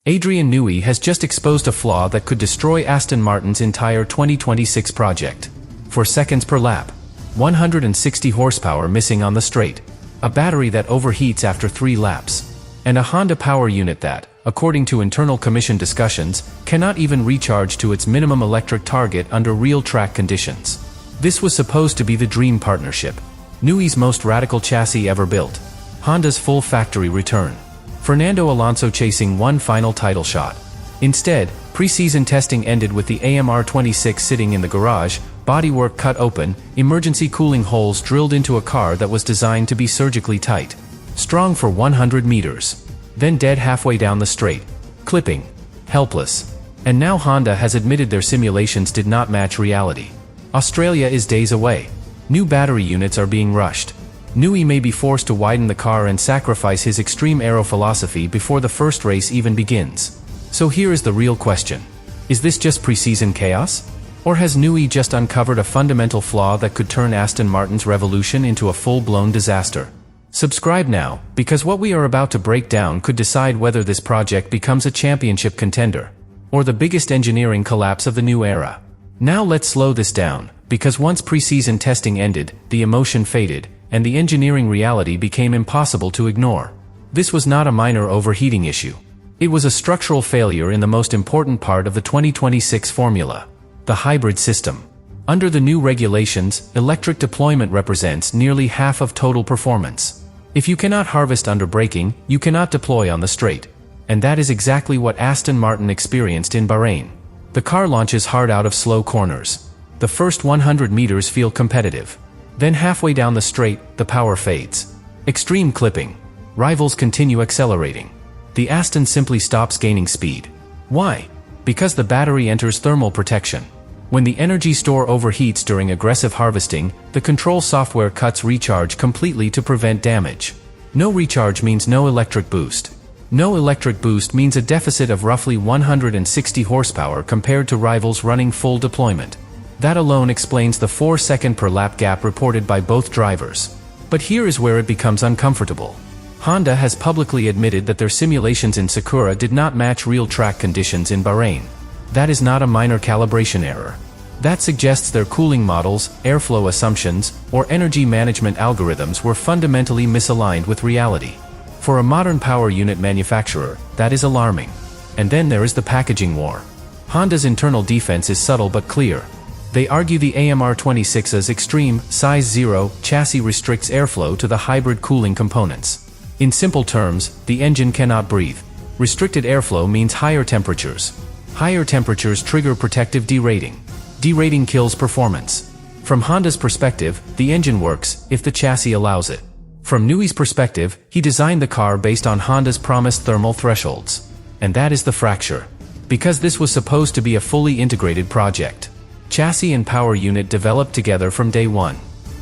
Adrian Newey has just exposed a flaw that could destroy Aston Martin's entire 2026 project. 4 seconds per lap. 160 horsepower missing on the straight. A battery that overheats after 3 laps. And a Honda power unit that, according to internal commission discussions, cannot even recharge to its minimum electric target under real track conditions. This was supposed to be the dream partnership. Newey's most radical chassis ever built. Honda's full factory return. Fernando Alonso chasing one final title shot. Instead, preseason testing ended with the AMR26 sitting in the garage, bodywork cut open, emergency cooling holes drilled into a car that was designed to be surgically tight. Strong for 100 meters. Then dead halfway down the straight. Clipping. Helpless. And now Honda has admitted their simulations did not match reality. Australia is days away. New battery units are being rushed. Newey may be forced to widen the car and sacrifice his extreme aero philosophy before the first race even begins. So here is the real question. Is this just preseason chaos? Or has Newey just uncovered a fundamental flaw that could turn Aston Martin's revolution into a full-blown disaster? Subscribe now, because what we are about to break down could decide whether this project becomes a championship contender, or the biggest engineering collapse of the new era. Now let's slow this down, because once preseason testing ended, the emotion faded, and the engineering reality became impossible to ignore. This was not a minor overheating issue. It was a structural failure in the most important part of the 2026 formula, the hybrid system. Under the new regulations, electric deployment represents nearly half of total performance. If you cannot harvest under braking, you cannot deploy on the straight. And that is exactly what Aston Martin experienced in Bahrain. The car launches hard out of slow corners. The first 100 meters feel competitive. Then halfway down the straight, the power fades. Extreme clipping. Rivals continue accelerating. The Aston simply stops gaining speed. Why? Because the battery enters thermal protection. When the energy store overheats during aggressive harvesting, the control software cuts recharge completely to prevent damage. No recharge means no electric boost. No electric boost means a deficit of roughly 160 horsepower compared to rivals running full deployment. That alone explains the 4-second per lap gap reported by both drivers. But here is where it becomes uncomfortable. Honda has publicly admitted that their simulations in Sakura did not match real track conditions in Bahrain. That is not a minor calibration error. That suggests their cooling models, airflow assumptions, or energy management algorithms were fundamentally misaligned with reality. For a modern power unit manufacturer, that is alarming. And then there is the packaging war. Honda's internal defense is subtle but clear. They argue the AMR26's extreme, size 0 chassis restricts airflow to the hybrid cooling components. In simple terms, the engine cannot breathe. Restricted airflow means higher temperatures. Higher temperatures trigger protective derating. Derating kills performance. From Honda's perspective, the engine works, if the chassis allows it. From Newey's perspective, he designed the car based on Honda's promised thermal thresholds. And that is the fracture. Because this was supposed to be a fully integrated project. Chassis and power unit developed together from day one.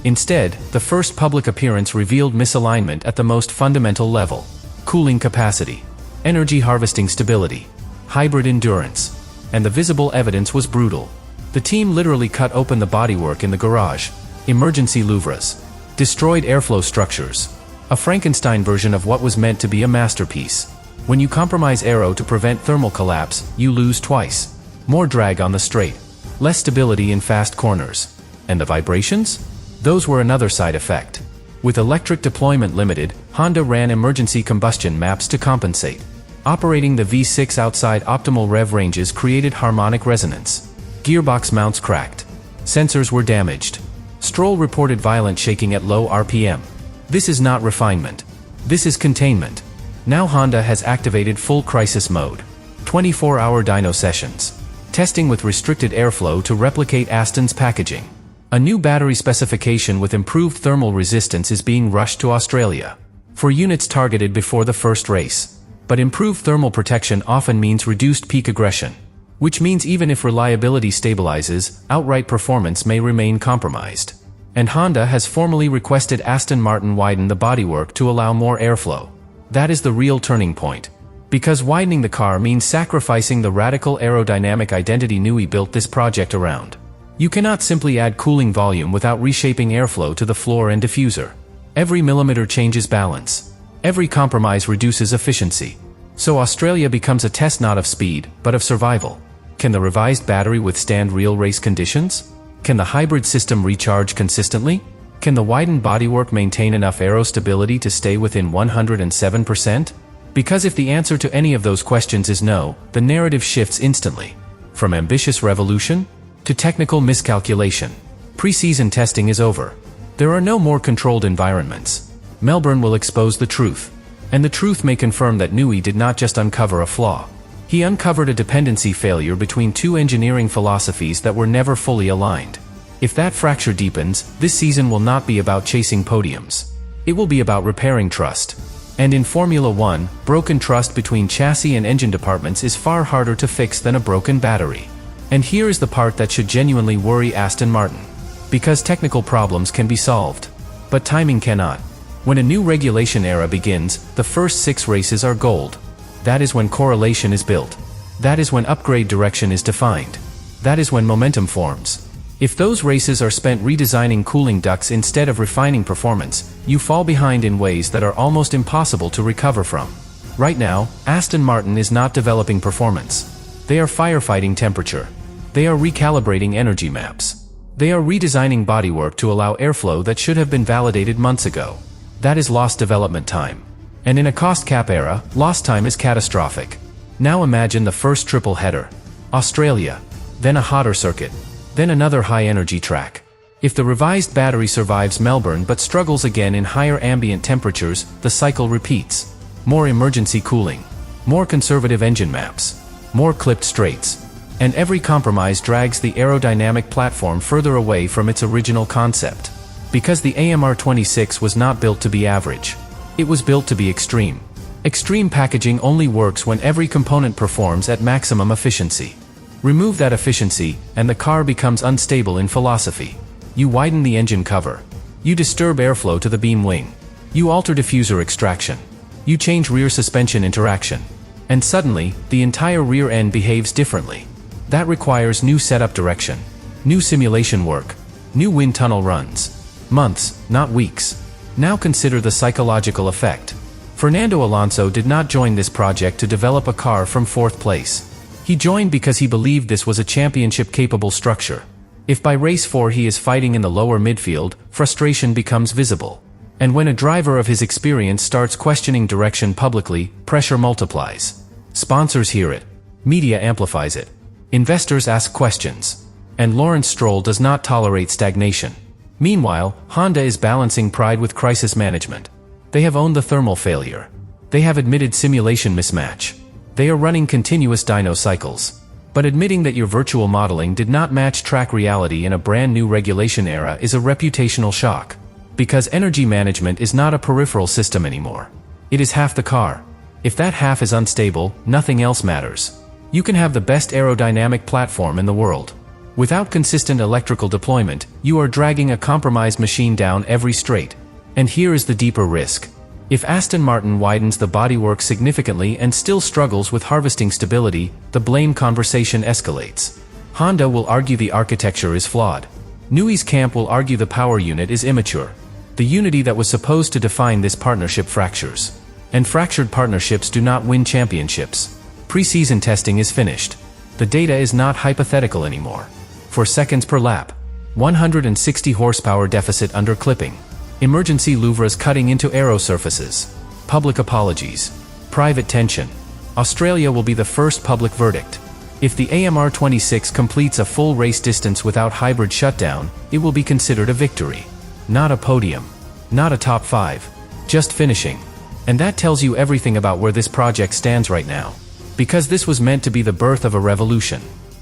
Instead, the first public appearance revealed misalignment at the most fundamental level. Cooling capacity. Energy harvesting stability. Hybrid endurance. And the visible evidence was brutal. The team literally cut open the bodywork in the garage. Emergency louvres. Destroyed airflow structures. A Frankenstein version of what was meant to be a masterpiece. When you compromise aero to prevent thermal collapse, you lose twice. More drag on the straight. Less stability in fast corners. And the vibrations? Those were another side effect. With electric deployment limited, Honda ran emergency combustion maps to compensate. Operating the V6 outside optimal rev ranges created harmonic resonance. Gearbox mounts cracked. Sensors were damaged. Stroll reported violent shaking at low RPM. This is not refinement. This is containment. Now Honda has activated full crisis mode. 24-hour dyno sessions. Testing with restricted airflow to replicate Aston's packaging. A new battery specification with improved thermal resistance is being rushed to Australia. For units targeted before the first race. But improved thermal protection often means reduced peak aggression. Which means even if reliability stabilizes, outright performance may remain compromised. And Honda has formally requested Aston Martin widen the bodywork to allow more airflow. That is the real turning point. Because widening the car means sacrificing the radical aerodynamic identity Newey built this project around. You cannot simply add cooling volume without reshaping airflow to the floor and diffuser. Every millimeter changes balance. Every compromise reduces efficiency. So Australia becomes a test not of speed, but of survival. Can the revised battery withstand real race conditions? Can the hybrid system recharge consistently? Can the widened bodywork maintain enough aero stability to stay within 107%? Because if the answer to any of those questions is no, the narrative shifts instantly. From ambitious revolution to technical miscalculation. Pre-season testing is over. There are no more controlled environments. Melbourne will expose the truth. And the truth may confirm that Newey did not just uncover a flaw. He uncovered a dependency failure between two engineering philosophies that were never fully aligned. If that fracture deepens, this season will not be about chasing podiums. It will be about repairing trust. And in Formula One, broken trust between chassis and engine departments is far harder to fix than a broken battery. And here is the part that should genuinely worry Aston Martin. Because technical problems can be solved. But timing cannot. When a new regulation era begins, the first 6 races are gold. That is when correlation is built. That is when upgrade direction is defined. That is when momentum forms. If those races are spent redesigning cooling ducts instead of refining performance, you fall behind in ways that are almost impossible to recover from. Right now, Aston Martin is not developing performance. They are firefighting temperature. They are recalibrating energy maps. They are redesigning bodywork to allow airflow that should have been validated months ago. That is lost development time. And in a cost cap era, lost time is catastrophic. Now imagine the first triple header. Australia. Then a hotter circuit. Then another high-energy track. If the revised battery survives Melbourne but struggles again in higher ambient temperatures, the cycle repeats. More emergency cooling. More conservative engine maps. More clipped straights. And every compromise drags the aerodynamic platform further away from its original concept. Because the AMR26 was not built to be average. It was built to be extreme. Extreme packaging only works when every component performs at maximum efficiency. Remove that efficiency, and the car becomes unstable in philosophy. You widen the engine cover. You disturb airflow to the beam wing. You alter diffuser extraction. You change rear suspension interaction. And suddenly, the entire rear end behaves differently. That requires new setup direction. New simulation work. New wind tunnel runs. Months, not weeks. Now consider the psychological effect. Fernando Alonso did not join this project to develop a car from 4th place. He joined because he believed this was a championship-capable structure. If by race 4 he is fighting in the lower midfield, frustration becomes visible. And when a driver of his experience starts questioning direction publicly, pressure multiplies. Sponsors hear it. Media amplifies it. Investors ask questions. And Lawrence Stroll does not tolerate stagnation. Meanwhile, Honda is balancing pride with crisis management. They have owned the thermal failure. They have admitted simulation mismatch. They are running continuous dyno cycles. But admitting that your virtual modeling did not match track reality in a brand new regulation era is a reputational shock. Because energy management is not a peripheral system anymore. It is half the car. If that half is unstable, nothing else matters. You can have the best aerodynamic platform in the world. Without consistent electrical deployment, you are dragging a compromised machine down every straight. And here is the deeper risk. If Aston Martin widens the bodywork significantly and still struggles with harvesting stability, the blame conversation escalates. Honda will argue the architecture is flawed. Newey's camp will argue the power unit is immature. The unity that was supposed to define this partnership fractures. And fractured partnerships do not win championships. Pre-season testing is finished. The data is not hypothetical anymore. For seconds per lap. 160 horsepower deficit under clipping. Emergency louvres cutting into aero surfaces. Public apologies. Private tension. Australia will be the first public verdict. If the AMR26 completes a full race distance without hybrid shutdown, it will be considered a victory. Not a podium. Not a top 5. Just finishing. And that tells you everything about where this project stands right now. Because this was meant to be the birth of a revolution.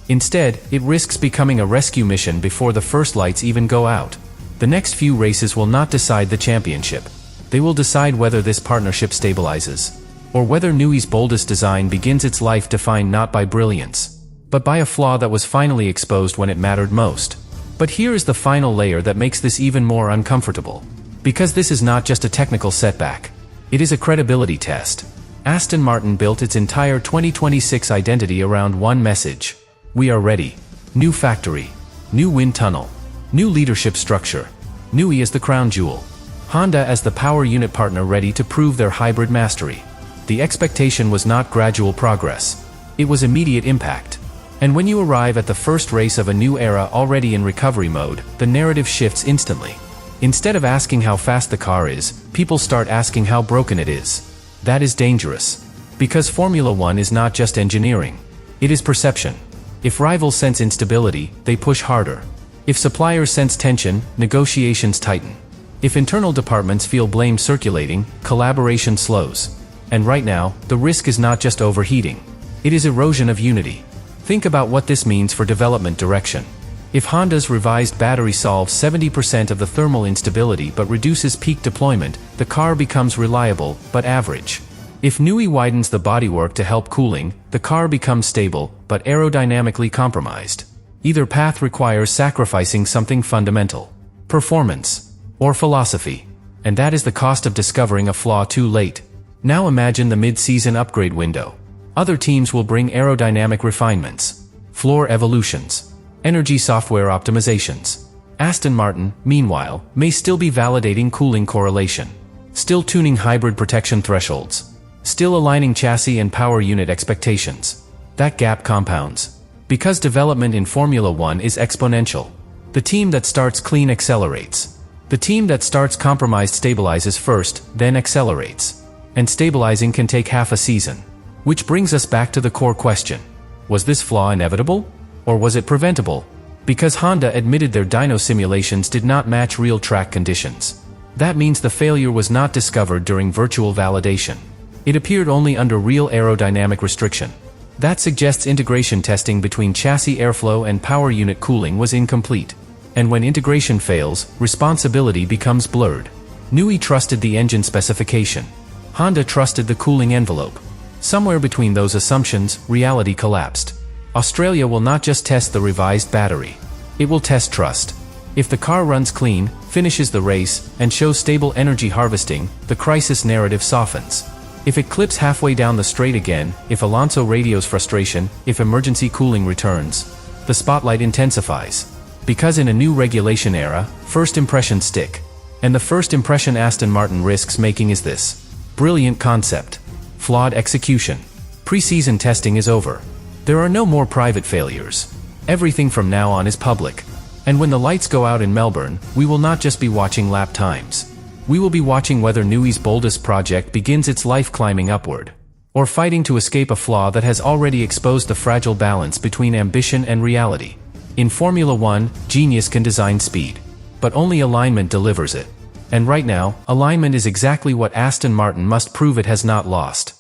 Instead, it risks becoming a rescue mission before the first lights even go out. The next few races will not decide the championship. They will decide whether this partnership stabilizes. Or whether Newey's boldest design begins its life defined not by brilliance, but by a flaw that was finally exposed when it mattered most. But here is the final layer that makes this even more uncomfortable. Because this is not just a technical setback. It is a credibility test. Aston Martin built its entire 2026 identity around one message. We are ready. New factory. New wind tunnel. New leadership structure. Newey as the crown jewel. Honda as the power unit partner ready to prove their hybrid mastery. The expectation was not gradual progress. It was immediate impact. And when you arrive at the first race of a new era already in recovery mode, the narrative shifts instantly. Instead of asking how fast the car is, people start asking how broken it is. That is dangerous. Because Formula One is not just engineering. It is perception. If rivals sense instability, they push harder. If suppliers sense tension, negotiations tighten. If internal departments feel blame circulating, collaboration slows. And right now, the risk is not just overheating. It is erosion of unity. Think about what this means for development direction. If Honda's revised battery solves 70% of the thermal instability but reduces peak deployment, the car becomes reliable, but average. If Newey widens the bodywork to help cooling, the car becomes stable, but aerodynamically compromised. Either path requires sacrificing something fundamental. Performance. Or philosophy. And that is the cost of discovering a flaw too late. Now imagine the mid-season upgrade window. Other teams will bring aerodynamic refinements, floor evolutions, energy software optimizations. Aston Martin, meanwhile, may still be validating cooling correlation, still tuning hybrid protection thresholds, still aligning chassis and power unit expectations. That gap compounds. Because development in Formula One is exponential. The team that starts clean accelerates. The team that starts compromised stabilizes first, then accelerates. And stabilizing can take half a season. Which brings us back to the core question. Was this flaw inevitable? Or was it preventable? Because Honda admitted their dyno simulations did not match real track conditions. That means the failure was not discovered during virtual validation. It appeared only under real aerodynamic restriction. That suggests integration testing between chassis airflow and power unit cooling was incomplete. And when integration fails, responsibility becomes blurred. Newey trusted the engine specification. Honda trusted the cooling envelope. Somewhere between those assumptions, reality collapsed. Australia will not just test the revised battery. It will test trust. If the car runs clean, finishes the race, and shows stable energy harvesting, the crisis narrative softens. If it clips halfway down the straight again, if Alonso radios frustration, if emergency cooling returns, the spotlight intensifies. Because in a new regulation era, first impressions stick. And the first impression Aston Martin risks making is this. Brilliant concept. Flawed execution. Preseason testing is over. There are no more private failures. Everything from now on is public. And when the lights go out in Melbourne, we will not just be watching lap times. We will be watching whether Newey's boldest project begins its life climbing upward, or fighting to escape a flaw that has already exposed the fragile balance between ambition and reality. In Formula One, genius can design speed. But only alignment delivers it. And right now, alignment is exactly what Aston Martin must prove it has not lost.